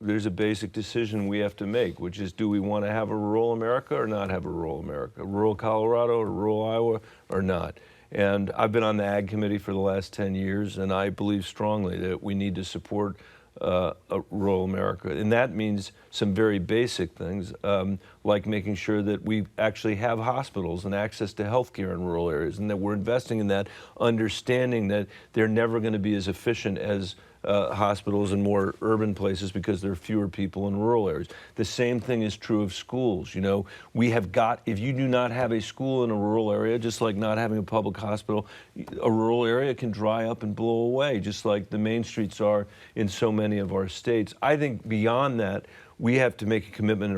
there's a basic decision we have to make, which is, do we want to have a rural America or not have a rural America? Rural Colorado or rural Iowa or not? And I've been on the Ag Committee for the last 10 years, and I believe strongly that we need to support rural America. And that means some very basic things, like making sure that we actually have hospitals and access to health care in rural areas, and that we're investing in that, understanding that they're never going to be as efficient as hospitals in more urban places because there are fewer people in rural areas. The same thing is true of schools. You know, we have got, if you do not have a school in a rural area, just like not having a public hospital, a rural area can dry up and blow away, just like the main streets are in so many of our states. I think beyond that, we have to make a commitment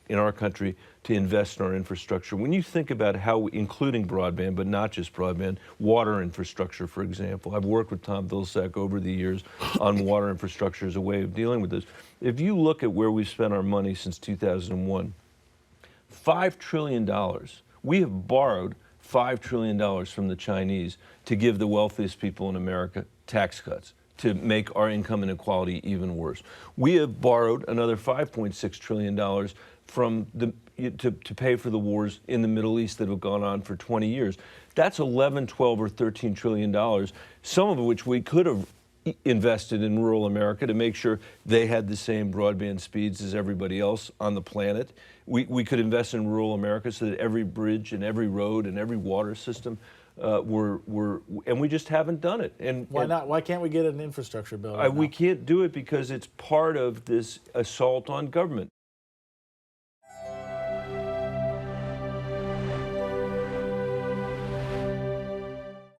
in our country to invest in our infrastructure. When you think about how, including broadband, but not just broadband, water infrastructure, for example. I've worked with Tom Vilsack over the years on water infrastructure as a way of dealing with this. If you look at where we've spent our money since 2001, $5 trillion. We have borrowed $5 trillion from the Chinese to give the wealthiest people in America tax cuts, to make our income inequality even worse. We have borrowed another $5.6 trillion from to pay for the wars in the Middle East that have gone on for 20 years. That's 11, 12, or 13 trillion dollars, some of which we could have invested in rural America to make sure they had the same broadband speeds as everybody else on the planet. We could invest in rural America so that every bridge and every road and every water system and we just haven't done it. And why not? Why can't we get an infrastructure bill right now? We can't do it because it's part of this assault on government.